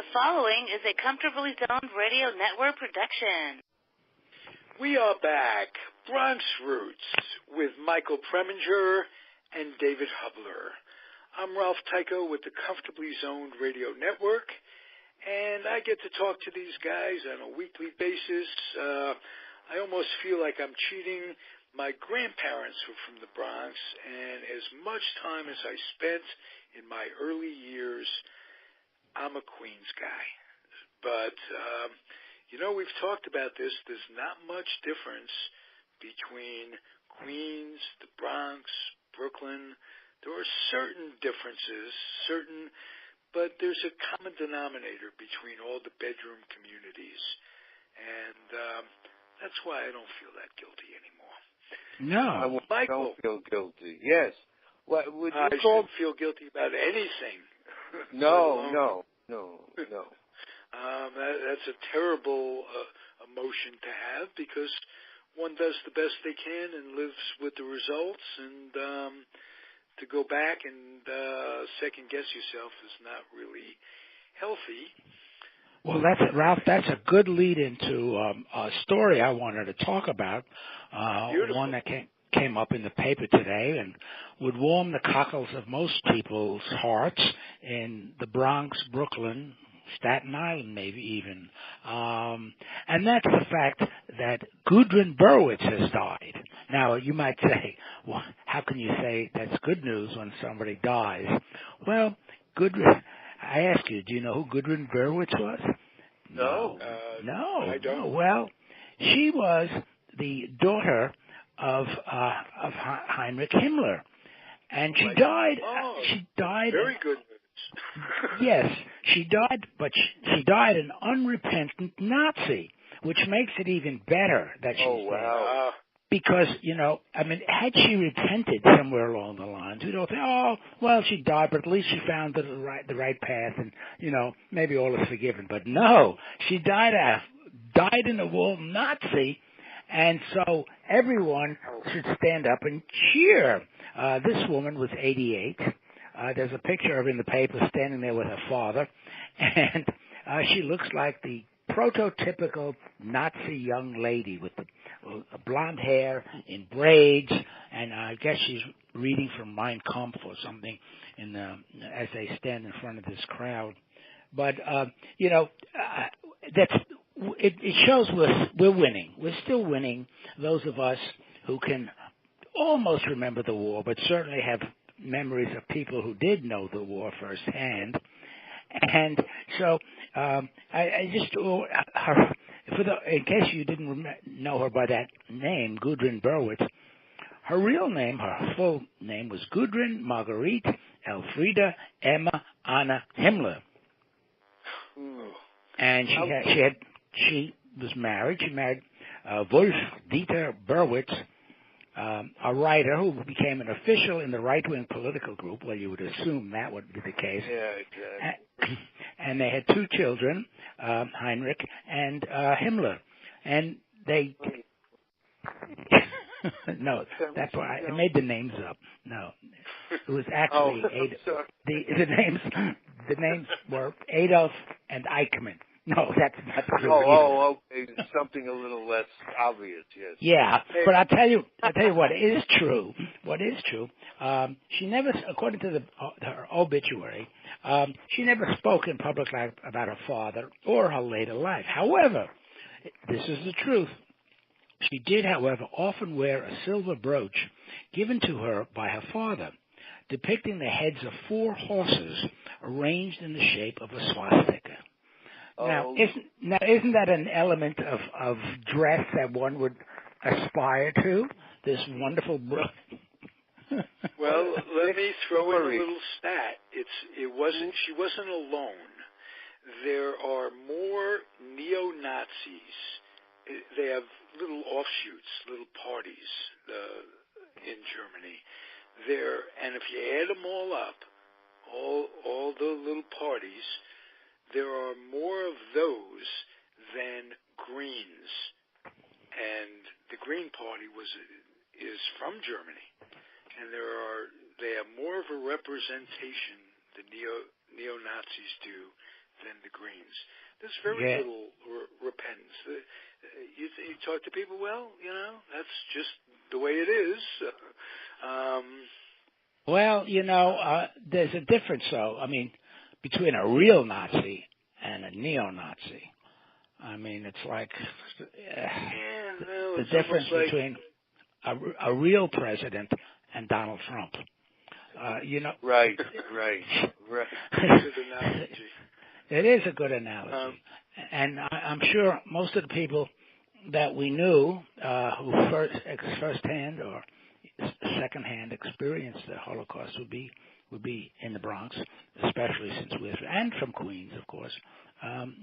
The following is a Comfortably Zoned Radio Network production. We are back, Bronx Roots, with Michael Preminger and David Hubler. I'm Ralph Tycho with the Comfortably Zoned Radio Network, and I get to talk to these guys on a weekly basis. I almost feel like I'm cheating. My grandparents were from the Bronx, and as much time as I spent in my early years, I'm a Queens guy. But, we've talked about this. There's not much difference between Queens, the Bronx, Brooklyn. There are certain differences, but there's a common denominator between all the bedroom communities. And that's why I don't feel that guilty anymore. No, Michael, don't feel guilty. Yes. What would you I shouldn't feel guilty about anything. No. That's a terrible emotion to have, because one does the best they can and lives with the results, and to go back and second guess yourself is not really healthy. Well, Ralph. That's a good lead into a story I wanted to talk about. One that came up in the paper today and would warm the cockles of most people's hearts in the Bronx, Brooklyn, Staten Island, maybe even. And that's the fact that Gudrun Berwitz has died. Now, you might say, well, how can you say that's good news when somebody dies? Well, I ask you, do you know who Gudrun Berwitz was? No. No. I don't. Well, she was the daughter of Heinrich Himmler, and she died. She died. Very good news. Yes, she died, but she died an unrepentant Nazi, which makes it even better that she's dead. Because, had she repented somewhere along the lines, we don't think, she died, but at least she found the right path, and, maybe all is forgiven. But no, she died in a wool Nazi, and so everyone should stand up and cheer. This woman was 88. There's a picture of her in the paper standing there with her father, and she looks like the prototypical Nazi young lady with the blonde hair in braids, and I guess she's reading from Mein Kampf or something as they stand in front of this crowd. But it shows we're winning. We're still winning. Those of us who can almost remember the war, but certainly have memories of people who did know the war firsthand. And so in case you didn't know her by that name, Gudrun Berwitz, her real name, her full name was Gudrun Marguerite Elfriede Emma Anna Himmler. And she was married. She married Wolf Dieter Berwitz, a writer who became an official in the right-wing political group. Well, you would assume that would be the case. Yeah, exactly. And they had two children, Heinrich and Himmler. And they... No, that's why I made the names up. No, it was actually the names were Adolf and Eichmann. No, that's not true. Okay, something a little less obvious, yes. Yeah, but I'll tell you what is true. What is true? She never, according to her obituary, she never spoke in public about her father or her later life. However, this is the truth. She did, however, often wear a silver brooch given to her by her father, depicting the heads of 4 horses arranged in the shape of a swastika. Now, isn't that an element of dress that one would aspire to? This wonderful brooch. Well, let me throw in a little stat. She wasn't alone. There are more neo-Nazis. They have little offshoots, little parties in Germany. And if you add them all up, all the little parties, there are more of those than Greens. And the Green Party is from Germany, and they have more of a representation, the neo-Nazis do, than the Greens. There's very little repentance. You talk to people, well, that's just the way it is. Well, there's a difference, though. I mean, between a real Nazi and a neo-Nazi. I mean, it's like the difference between a real president and Donald Trump. Right. Good analogy. It is a good analogy. And I'm sure most of the people that we knew who firsthand or secondhand experienced the Holocaust would be in the Bronx, especially since we're and from Queens, of course,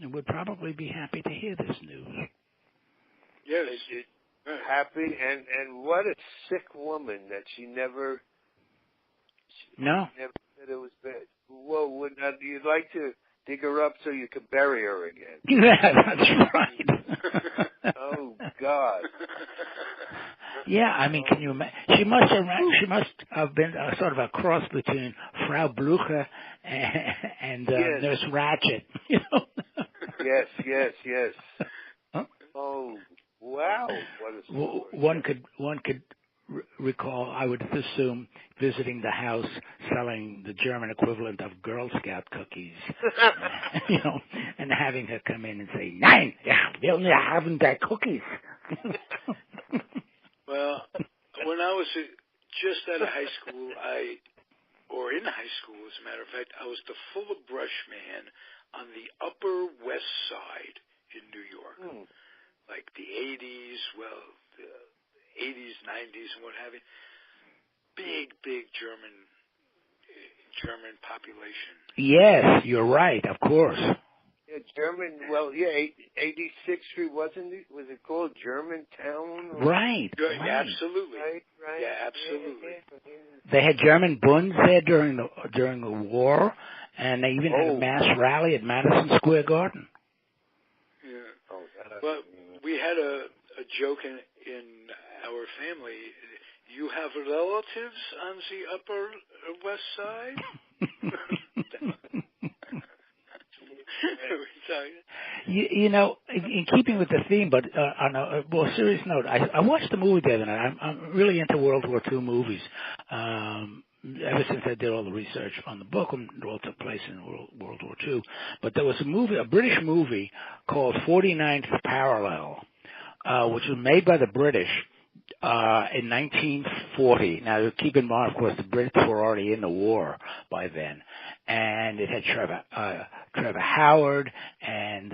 would probably be happy to hear this news. Yes, happy and what a sick woman that she never. Never said it was bad. Whoa, you'd like to dig her up so you could bury her again? Yeah, that's right. Oh God. Yeah, I mean, can you imagine? She must have been sort of a cross between Frau Blucher and Nurse Ratched. Yes. Huh? Oh wow! What a story. One could recall, I would assume, visiting the house selling the German equivalent of Girl Scout cookies, and having her come in and say, "Nein, wir only haben da cookies." Well, when I was just out of high school, or in high school, as a matter of fact, I was the full of brush man on the Upper West Side in New York, like the 80s, the 80s, 90s, and what have you. Big German population. Yes, you're right, of course. Yeah, German. Well, 86th Street was it called Germantown? Right. Yeah, absolutely. Right. Yeah, absolutely. They had German Bunds there during the war, and they even had a mass rally at Madison Square Garden. Yeah. Well, we had a joke in our family. You have relatives on the Upper West Side? In keeping with the theme, but on a more serious note, I watched the movie the other night. I'm really into World War II movies. Ever since I did all the research on the book, and it all took place in World War II. But there was a British movie called 49th Parallel, which was made by the British in 1940. Now, keep in mind, of course, the Brits were already in the war by then. And it had Trevor Howard and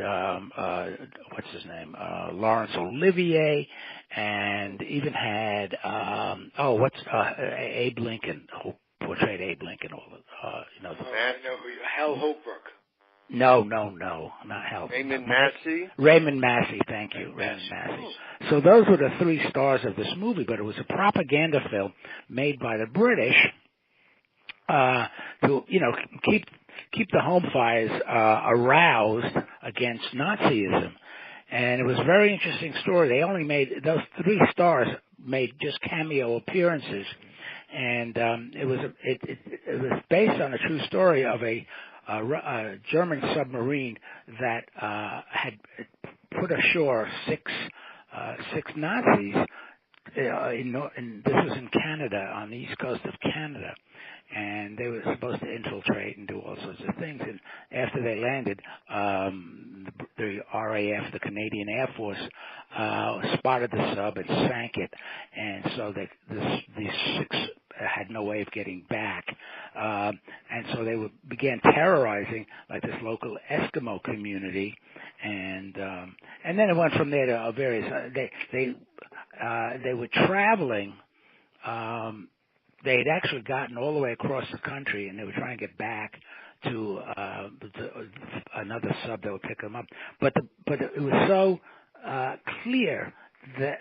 what's his name, Laurence Olivier, and even had Abe Lincoln, who portrayed Abe Lincoln. I know who you, Hal Holbrook. No, not Hal. Raymond Massey. Raymond Massey, thank you, Raymond Massey. So those were the three stars of this movie, but it was a propaganda film made by the British. To keep the home fires aroused against Nazism, and it was a very interesting story. They only made those three stars made just cameo appearances, and it was based on a true story of a German submarine that had put ashore six Nazis. And this was in Canada, on the east coast of Canada, and they were supposed to infiltrate and do all sorts of things. And after they landed, the RAF, the Canadian Air Force, spotted the sub and sank it, and so these six had no way of getting back, and so they began terrorizing like this local Eskimo community, and then it went from there to various. They were traveling. They had actually gotten all the way across the country, and they were trying to get back to another sub that would pick them up. But it was so clear that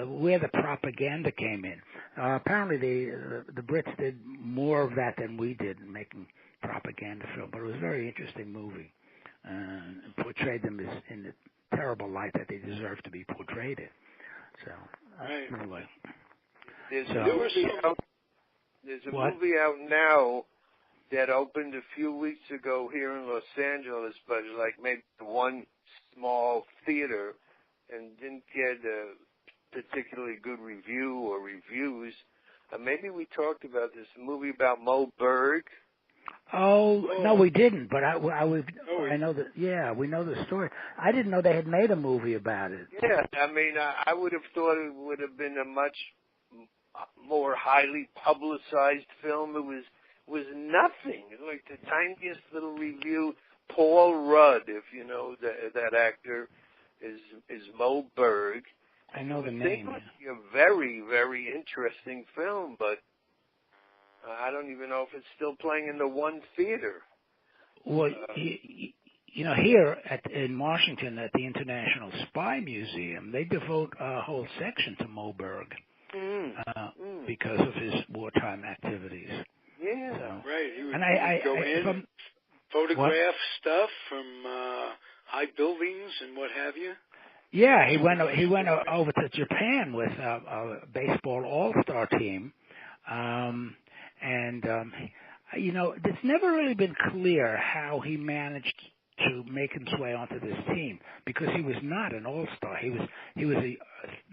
where the propaganda came in. Apparently, the Brits did more of that than we did in making propaganda film. But it was a very interesting movie, and portrayed them as in the terrible light that they deserve to be portrayed in. So, anyway. There's a movie out now that opened a few weeks ago here in Los Angeles, but like maybe one small theater, and didn't get a particularly good review or reviews. Maybe we talked about this movie about Moe Berg. Oh no, we didn't. But I know that. Yeah, we know the story. I didn't know they had made a movie about it. Yeah, I mean, I would have thought it would have been a much more highly publicized film. It was nothing. It was like the tiniest little review. Paul Rudd, if you know that actor, is Moe Berg. I know the name. It would be a very, very interesting film, but I don't even know if it's still playing in the one theater. Well, you know, here in Washington at the International Spy Museum, they devote a whole section to Moe Berg because of his wartime activities. Yeah, so, right. He would, go in, photograph stuff from high buildings and what have you. Yeah, he went over to Japan with a baseball all-star team, you know, it's never really been clear how he managed to make his way onto this team because he was not an all-star. He was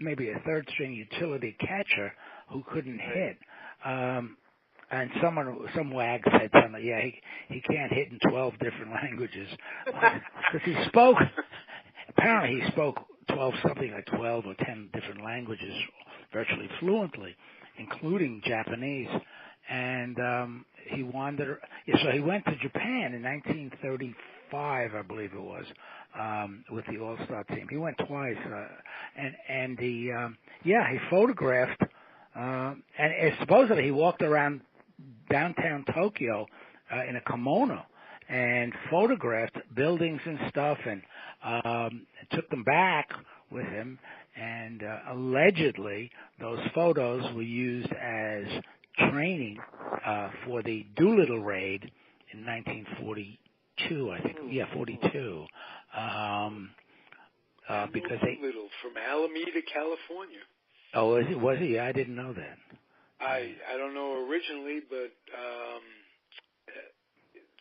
maybe a third-string utility catcher who couldn't hit. And some wag said something. Yeah, he can't hit in 12 different languages because he spoke. Apparently, he spoke 12 or 10 different languages virtually fluently, including Japanese. And he wandered. So he went to Japan in 1935, I believe it was, with the All-Star team. He went twice, and he photographed. And supposedly he walked around downtown Tokyo in a kimono and photographed buildings and stuff, and took them back with him. And allegedly, those photos were used as training for the Doolittle raid in 1942, I think. Yeah, 42. Because Doolittle from Alameda, California. Oh, was he? I didn't know that. I don't know originally, but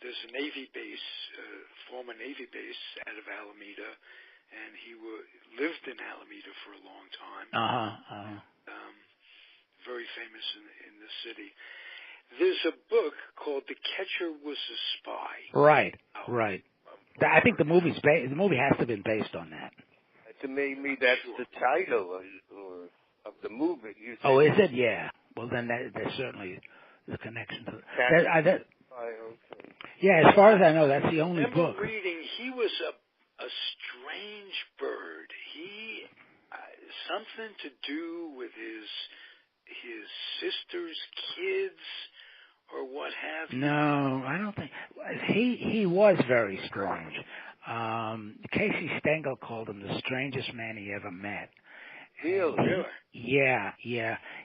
there's a Navy base, former Navy base out of Alameda, and he lived in Alameda for a long time. Very famous in the city. There's a book called The Catcher Was a Spy. Right. I think the movie has to have been based on that. To me, that's the title of the movie. Oh, is it? Yeah. Well, then there's certainly the connection to it. Yeah, as far as I know, that's the only book. Reading, he was a strange bird. He something to do with his sister's kids or what have you. No, I don't think he was very strange. Casey Stengel called him the strangest man he ever met. Really? Yeah.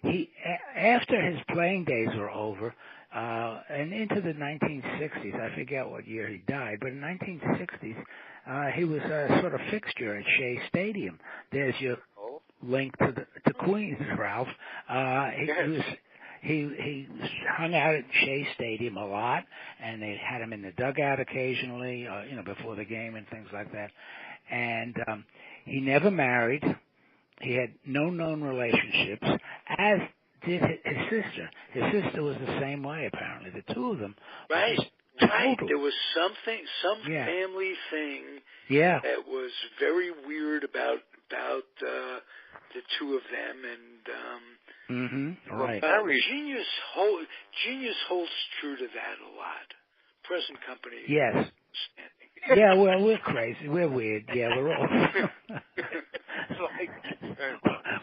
He after his playing days were over, and into the 1960s, I forget what year he died, but in the 1960s, he was a sort of fixture at Shea Stadium. There's your link to Queens, Ralph. He hung out at Shea Stadium a lot, and they had him in the dugout occasionally, before the game and things like that. And he never married. He had no known relationships, as did his sister. His sister was the same way, apparently. The two of them. Right. There was some family thing that was very weird about the two of them, and right. Genius holds true to that a lot. Present company. Yes. Yeah, well, we're crazy. We're weird. Yeah, we're all.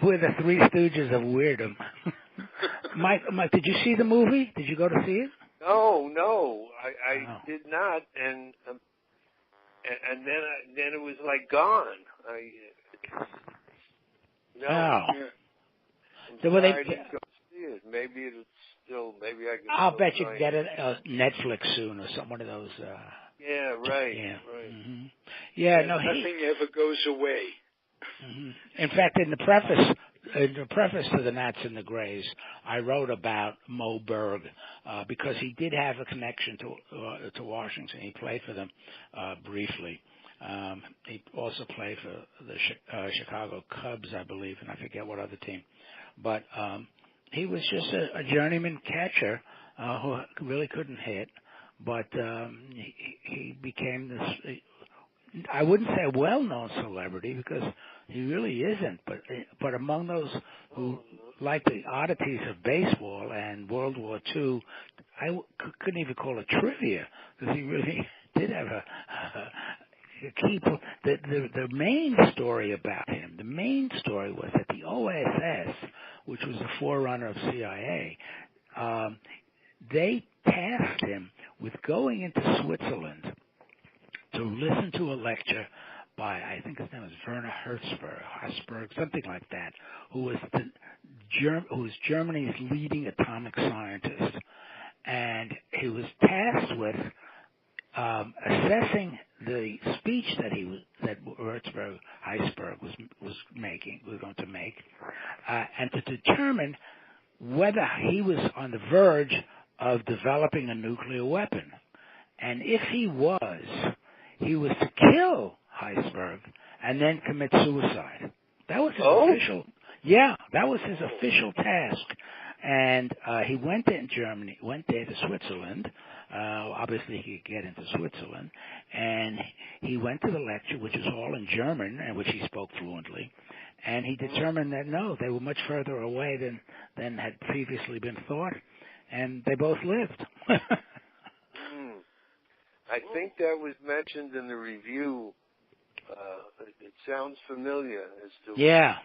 We're the Three Stooges of weirdom. Mike, did you see the movie? Did you go to see it? No, I did not, and then it was like gone. So were they? I didn't go see it. Maybe it's still. Maybe I can. I'll bet you can get it Netflix soon or one of those. Yeah, right. Yeah. Right. Yeah, nothing ever goes away. In fact, in the preface in the preface to the Nats and the Grays, I wrote about Moe Berg because he did have a connection to Washington. He played for them briefly. He also played for the Chicago Cubs, I believe, and I forget what other team. But he was just a journeyman catcher who really couldn't hit. But he became this, I wouldn't say a well-known celebrity because he really isn't. But among those who like the oddities of baseball and World War II, I couldn't even call it trivia because he really did have a key. The main story about him, the main story was that the OSS, which was the forerunner of CIA, they tasked him with going into Switzerland to listen to a lecture by, I think his name was Werner Herzberg, something like that, who was Germany's leading atomic scientist. And he was tasked with assessing the speech that Herzberg was going to make, and to determine whether he was on the verge of developing a nuclear weapon. And if he was to kill Herzberg and then commit suicide. That was his official. Yeah, that was his official task. And he went there to Switzerland. Obviously, he could get into Switzerland. And he went to the lecture, which is all in German, and which he spoke fluently. And he determined that, no, they were much further away than had previously been thought. And they both lived. I think that was mentioned in the review. It sounds familiar as to. Yeah.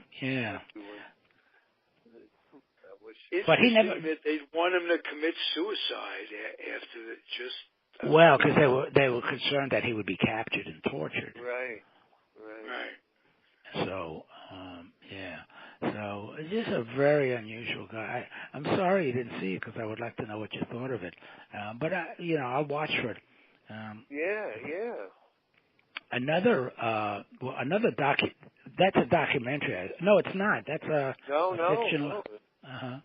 But he never. They want him to commit suicide after Well, because they were concerned that he would be captured and tortured. Right. So, So, it's just a very unusual guy. I'm sorry you didn't see it because I would like to know what you thought of it. But I'll watch for it. Yeah. Another that's a documentary. No, it's not. That's a fictional. No.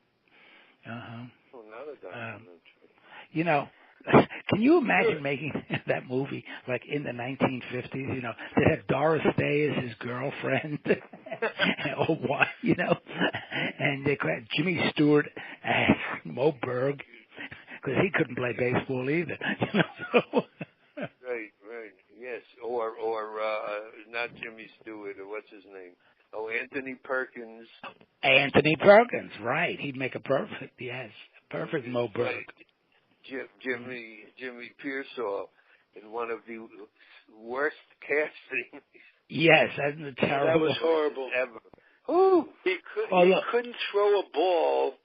Not a documentary. Can you imagine making that movie like in the 1950s? They had Doris Day as his girlfriend, or what? And they had Jimmy Stewart as Moe Berg because he couldn't play baseball either. Right. Yes, or not Jimmy Stewart, or what's his name? Oh, Anthony Perkins. Anthony Perkins, right? He'd make a perfect Moe Berg. Right. Jimmy Pearsall in one of the worst castings. Yes, that's terrible. That was horrible. Ever. He couldn't throw a ball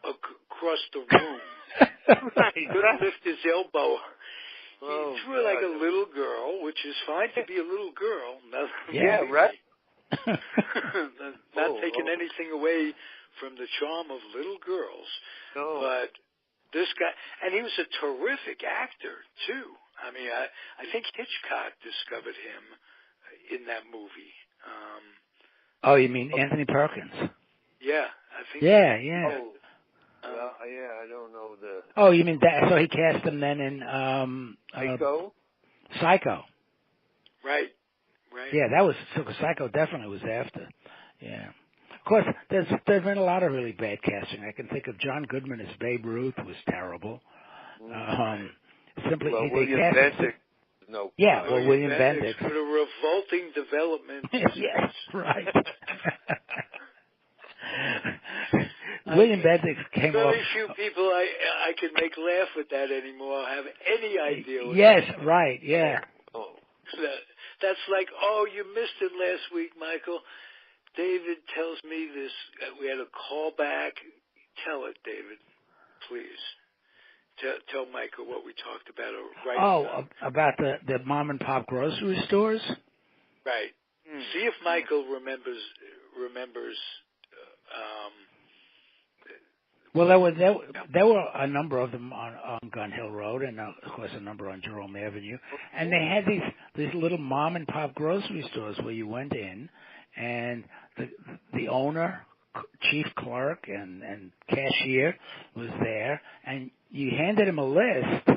across the room. He couldn't lift his elbow. He threw like a little girl, which is fine to be a little girl. Right. Not taking anything away from the charm of little girls. No. But this guy, and he was a terrific actor, too. I mean, I think Hitchcock discovered him in that movie. You mean Anthony Perkins? Yeah, I think. Yeah. I don't know the. Oh, you mean that? So he cast him then in Psycho. Right. Yeah, that was Psycho. Definitely was after. Yeah. Of course, there's been a lot of really bad casting. I can think of John Goodman as Babe Ruth was terrible. William Bendix. No. Yeah, William Bendix. With a revolting development. Yes, right. William Bendix came off. Very few people I can make laugh with that anymore. Have any idea? Yes, right. Yeah. That's like, you missed it last week, Michael. David tells me this. We had a call back. Tell it, David, please. Tell Michael what we talked about. About the mom and pop grocery stores. Right. See if Michael remembers. Well, there were a number of them on Gun Hill Road, and of course a number on Jerome Avenue. And they had these little mom and pop grocery stores where you went in, and the owner chief clerk and cashier was there, and you handed him a list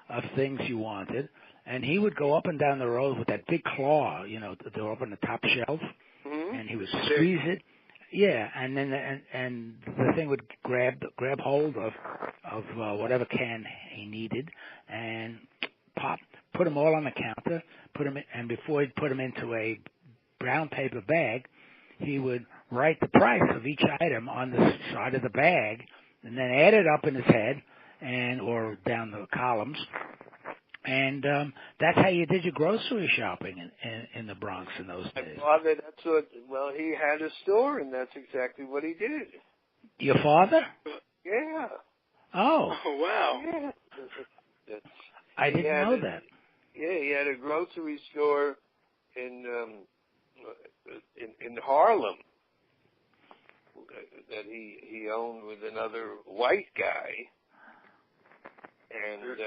of things you wanted, and he would go up and down the road with that big claw, to open the top shelf, and he would squeeze it. Yeah, and then and the thing would grab hold of whatever can he needed, and put them all on the counter, and before he'd put them into a brown paper bag, he would write the price of each item on the side of the bag, and then add it up in his head, or down the columns, and that's how you did your grocery shopping in the Bronx in those days. My father, he had a store, and that's exactly what he did. Your father? Yeah. Oh. Oh, wow. Yeah. I didn't know that. Yeah, he had a grocery store in Harlem that he owned with another white guy, and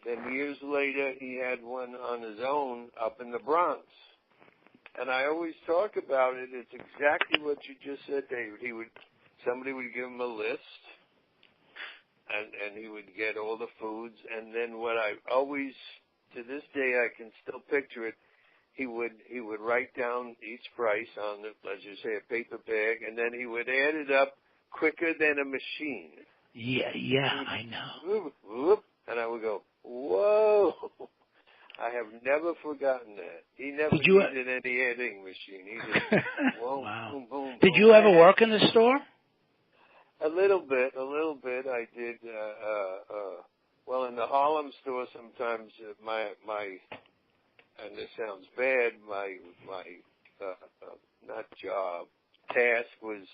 then years later he had one on his own up in the Bronx. And I always talk about it. It's exactly what you just said, David. Somebody would give him a list, and he would get all the foods. And then what I always, to this day, I can still picture it. He would write down each price on the, let's just say, a paper bag, and then he would add it up quicker than a machine. Yeah, I know. Whoop, and I would go, whoa. I have never forgotten that. He never needed any adding machine. He just, whoa, wow. boom, boom. Did you ever work in the store? A little bit. I did. Well, in the Harlem store, sometimes my and this sounds bad. My not job, task was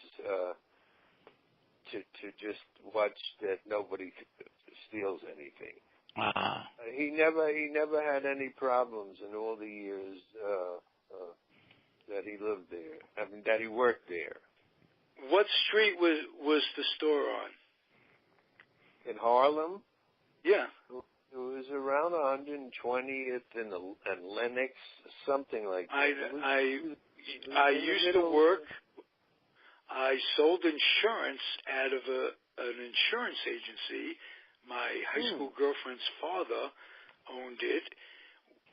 to just watch that nobody steals anything. He never had any problems in all the years that he lived there. I mean, that he worked there. What street was the store on? In Harlem? Yeah. It was around 120th and Lenox, something like that. I used to work. I sold insurance out of an insurance agency. My high school girlfriend's father owned it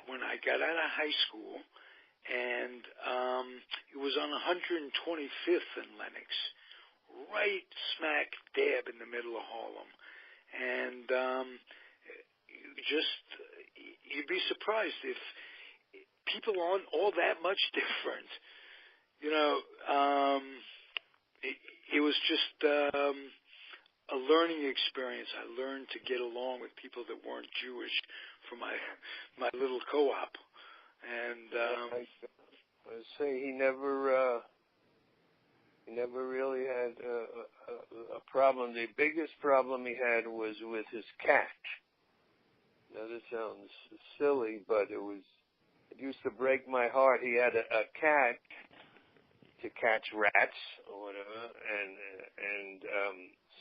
when I got out of high school, and it was on 125th and Lenox, right smack dab in the middle of Harlem. And you'd be surprised if people aren't all that much different. It was just a learning experience. I learned to get along with people that weren't Jewish for my little co-op. And I say he never really had a problem. The biggest problem he had was with his cat. Now this sounds silly, but it used to break my heart. He had a cat to catch rats or whatever, and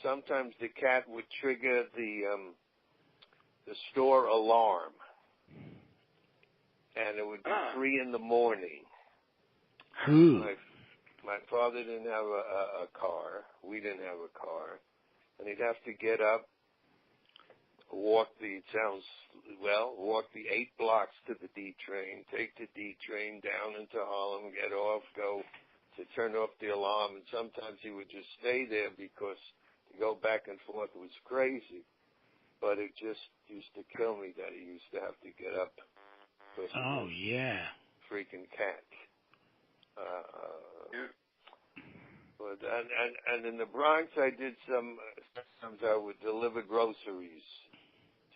sometimes the cat would trigger the store alarm, and it would be 3 a.m. My father didn't have a car. We didn't have a car, and he'd have to get up, walk the 8 blocks to the D train, take the D train down into Harlem, get off, go to turn off the alarm, and sometimes he would just stay there because to go back and forth was crazy. But it just used to kill me that he used to have to get up. Oh, yeah. Freaking cat. But and in the Bronx, I did sometimes I would deliver groceries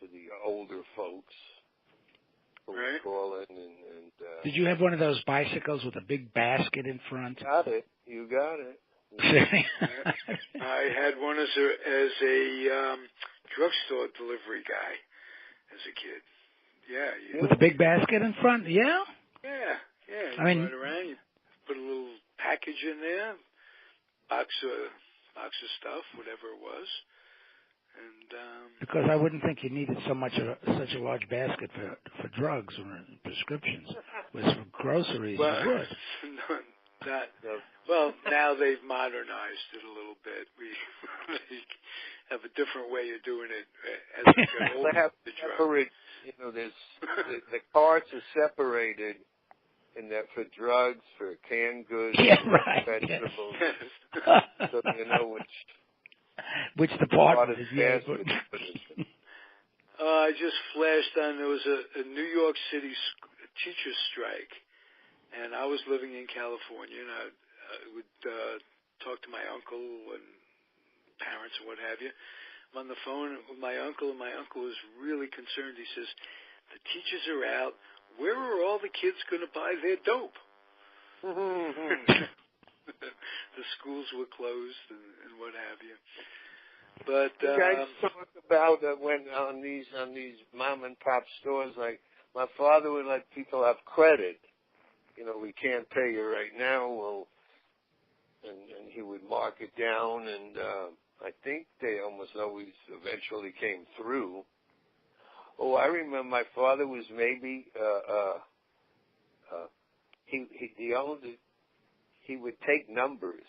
to the older folks who would call in and did you have one of those bicycles with a big basket in front? Got it. You got it. I had one as a drugstore delivery guy as a kid. Yeah. With a big basket in front? Yeah? Yeah. You I mean, ride around, you put a little package in there, box of stuff, whatever it was. And because I wouldn't think you needed such a large basket for drugs or prescriptions. With groceries, you would. Well, now they've modernized it a little bit. They have a different way of doing it as they get older. They have separate, there's the carts are separated in that for drugs, for canned goods, vegetables. So you know which department is I just flashed on, there was a New York City teacher strike, and I was living in California, and I would talk to my uncle and parents and what have you. I'm on the phone with my uncle, and my uncle was really concerned. He says, the teachers are out. Where are all the kids going to buy their dope? The schools were closed and what have you. But you guys talk about when on these mom and pop stores, like my father would let people have credit. We can't pay you right now. And he would mark it down, and I think they almost always eventually came through. Oh, I remember my father was maybe he would take numbers.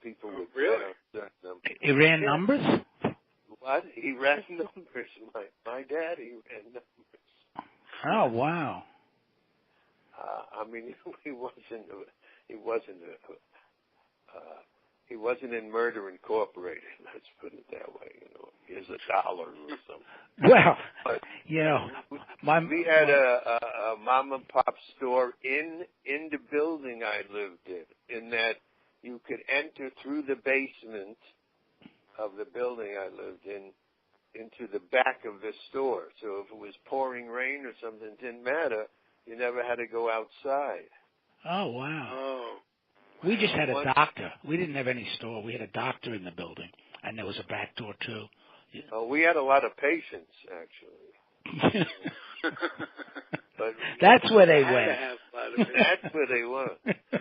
People would really. He ran numbers. What? He ran numbers. My daddy ran numbers. Oh wow. I mean, he wasn't in Murder Incorporated. Let's put it that way. Here's $1 or something. Well, we had a mom and pop store in the building I lived in that you could enter through the basement of the building I lived in into the back of the store. So if it was pouring rain or something, it didn't matter. You never had to go outside. Oh, wow. Oh. We just had a doctor. We didn't have any store. We had a doctor in the building, and there was a back door, too. Oh, we had a lot of patients, actually. But that's where they went. That's where they went.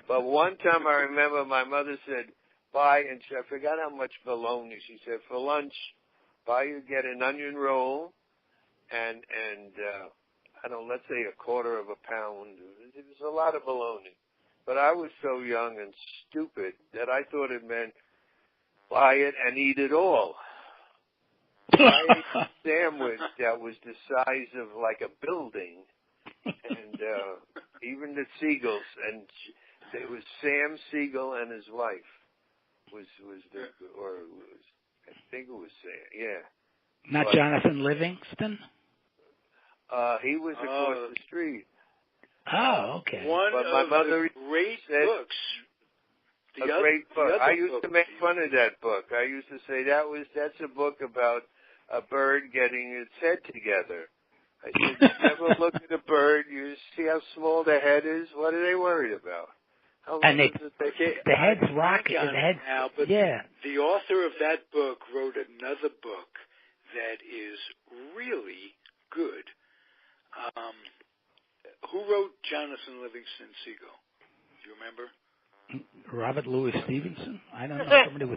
But one time I remember my mother said, buy, and I forgot how much bologna. She said, for lunch, get an onion roll and I don't know, let's say a quarter of a pound. It was a lot of bologna. But I was so young and stupid that I thought it meant buy it and eat it all. I ate a sandwich that was the size of like a building, and even the Siegels, and it was Sam Siegel and his wife I think it was Sam, yeah. Not Jonathan Livingston? He was across the street. Oh, okay. One but my of mother the great said, books. Great book. I used to make fun of that book. I used to say that's a book about a bird getting its head together. I said, you ever look at a bird, you see how small the head is? What are they worried about? And the head's rocking. Now, but the author of that book wrote another book that is really good. Who wrote Jonathan Livingston Seagull? Do you remember? Robert Louis Stevenson? I don't know.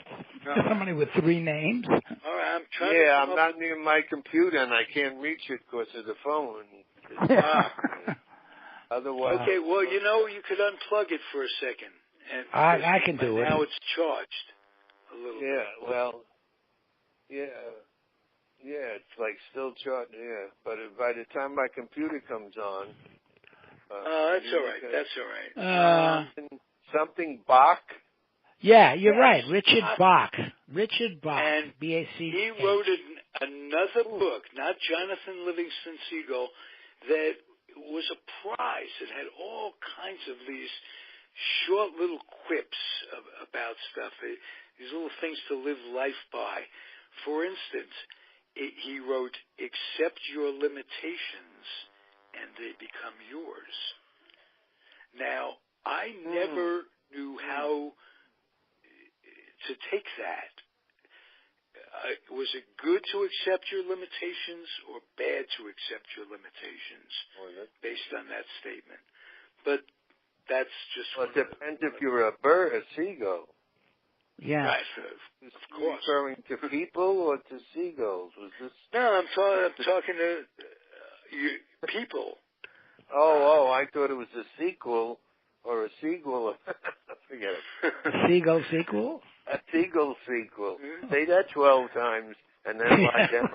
Somebody with 3 names? All right, I'm trying I'm not near my computer and I can't reach it because of the phone. Otherwise. Okay, well, you could unplug it for a second. And I can do it. Now it's charged a little bit. Yeah, well, it's like still charged, But by the time my computer comes on. That's all right. That's all right. Something Bach? Yeah, you're right. Richard Bach. And B-A-C. He wrote another book, not Jonathan Livingston Seagull, that was a prize. It had all kinds of these short little quips about stuff, these little things to live life by. For instance, he wrote, accept your limitations and they become yours. Now, I never knew how to take that. Was it good to accept your limitations or bad to accept your limitations based on that statement? But that's just... Well, it depends if you're a bird, a seagull. Yeah. Right, of course. Referring to people or to seagulls? No, I'm talking to people. Oh, I thought it was a sequel or a sequel. Forget it. A seagull sequel? A seagull sequel. Say that 12 times and then lie down.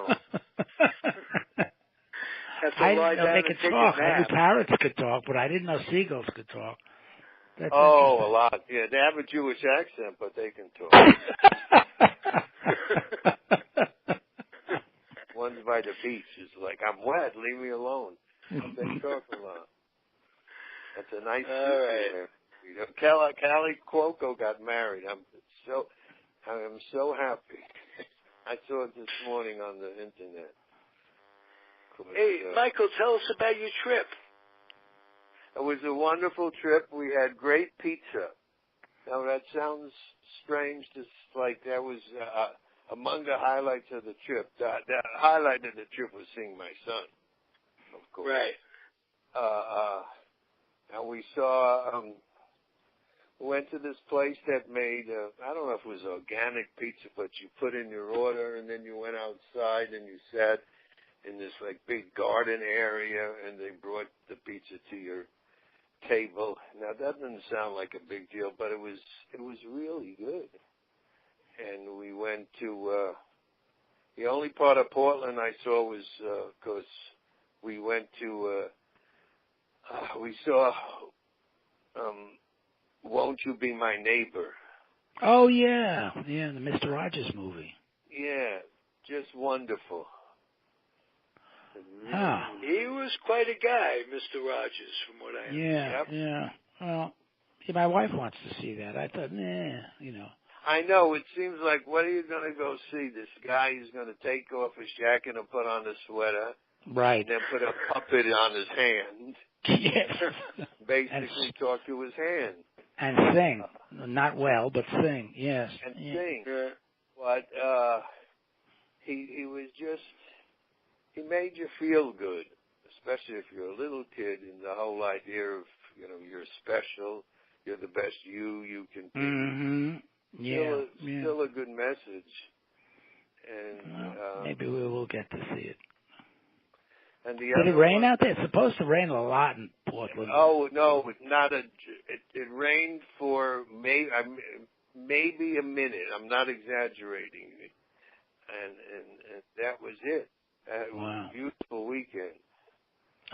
I didn't know they could talk. I knew parrots could talk, but I didn't know seagulls could talk. That's a lot. Yeah, they have a Jewish accent, but they can talk. One's by the beach is like, I'm wet, leave me alone. They talk a lot. That's a nice right. You know, Callie Cuoco got married. I am so happy. I saw it this morning on the internet. Hey, Michael, tell us about your trip. It was a wonderful trip. We had great pizza. Now, that sounds strange. Like that was among the highlights of the trip. The highlight of the trip was seeing my son, of course. Right. And we saw, went to this place that made, I don't know if it was organic pizza, but you put in your order and then you went outside and you sat in this like big garden area and they brought the pizza to your table. Now that doesn't sound like a big deal, but it was really good. And we went to, the only part of Portland I saw was, cause we went to, we saw, Won't You Be My Neighbor? Oh yeah, the Mr. Rogers movie. Yeah, just wonderful. He was quite a guy, Mr. Rogers, from what I understand. Yeah. Well, my wife wants to see that. I thought, you know. I know. It seems like, what are you going to go see? This guy who's going to take off his jacket and put on a sweater. Right. And then put a puppet on his hand. Yes. Basically talk to his hand. And sing. Not well, but sing, yes. And sing. Yeah. But he was just, he made you feel good, especially if you're a little kid, and the whole idea of, you know, you're special, you're the best you can be. Mm-hmm. Yeah. Still a good message. And maybe we will get to see it. And did it rain out there? It's supposed to rain a lot in Portland. Oh no, not it rained for maybe a minute. I'm not exaggerating. And that was it. It was a beautiful weekend.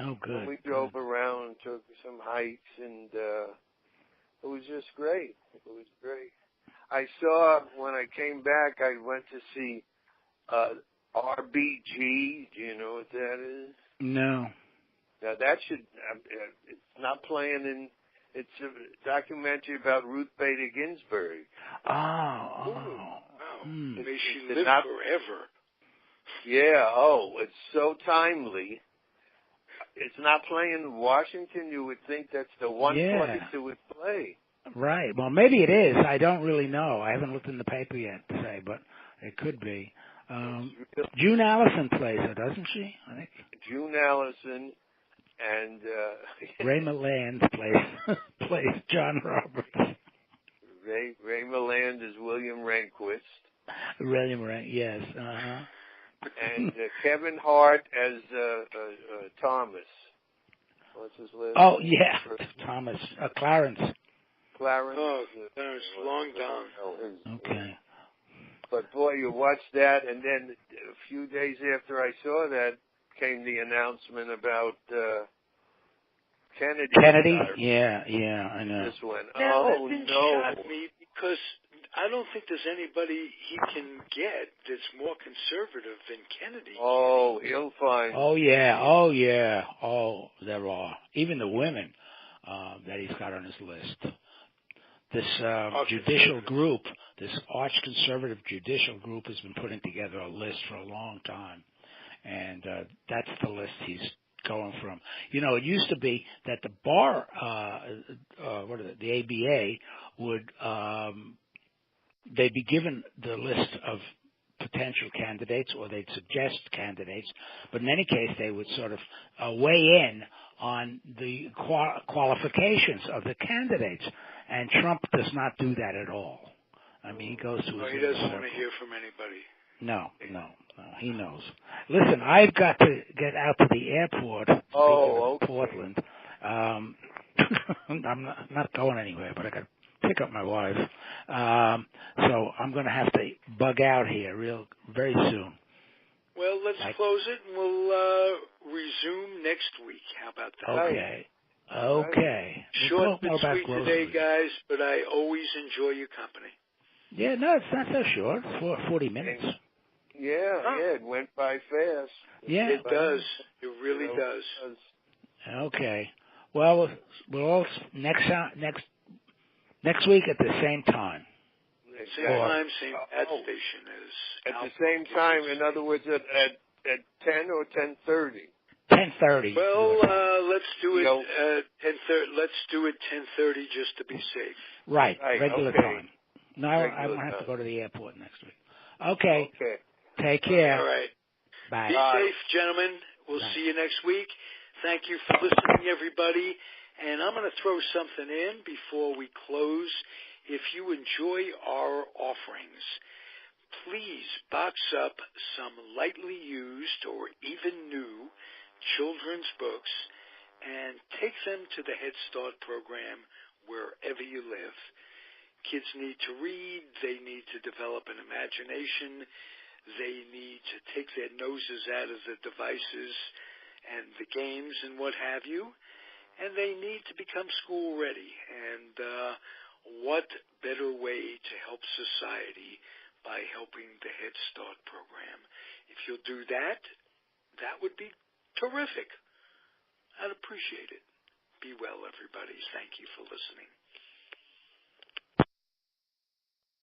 Oh, good. And we drove around, took some hikes, and it was just great. It was great. I saw, when I came back, I went to see RBG. Do you know what that is? No. Now that should, it's not playing in, it's a documentary about Ruth Bader Ginsburg. May she live forever. Yeah, it's so timely. It's not playing in Washington. You would think that's the one place it would play. Right. Well, maybe it is. I don't really know. I haven't looked in the paper yet to say, but it could be. June Allison plays her, doesn't she? I think. June Allison and Ray Milland plays John Roberts. Ray Milland is William Rehnquist. William Rehnquist, yes. And Kevin Hart as Thomas. What's his last name? Oh yeah, Thomas Clarence. Clarence. Oh, Clarence Long Don. Okay. But boy, you watch that, and then a few days after I saw that came the announcement about Kennedy. Kennedy? Yeah, I know. This one. Now, that didn't shock me because I don't think there's anybody he can get that's more conservative than Kennedy. Oh, he'll find. Oh, yeah. Oh, there are. Even the women that he's got on his list. This judicial group, this arch-conservative judicial group has been putting together a list for a long time. And that's the list he's going from. You know, it used to be that the bar, the ABA, would, they'd be given the list of potential candidates, or they'd suggest candidates, but in any case, they would sort of weigh in on the qualifications of the candidates. And Trump does not do that at all. I mean, he goes to his he doesn't want to hear from anybody. No, he knows. Listen, I've got to get out to the airport. Okay. Portland. I'm not going anywhere, but I got to pick up my wife. So I'm going to have to bug out here very soon. Well, let's close it, and we'll resume next week. How about that? Okay. Short but sweet today, guys, but I always enjoy your company. Yeah, no, it's not so short. It's 40 minutes. Yeah, it went by fast. Yeah. It does. It really does. Okay. Well, we'll all next week at the same time. Same time, same station as at the same time. In other words, at 10 or 10:30. 10:30. Well, let's do it 10:30. Let's do it 10:30 just to be safe. Right. Regular time. No, I won't have to go to the airport next week. Okay. Take care. All right. Bye. Be safe, gentlemen. We'll see you next week. Thank you for listening, everybody. And I'm going to throw something in before we close. If you enjoy our offerings, please box up some lightly used or even new children's books and take them to the Head Start program wherever you live. Kids need to read. They need to develop an imagination. They need to take their noses out of the devices and the games and what have you. And they need to become school ready. And what better way to help society by helping the Head Start program? If you'll do that, that would be terrific. I'd appreciate it. Be well, everybody. Thank you for listening.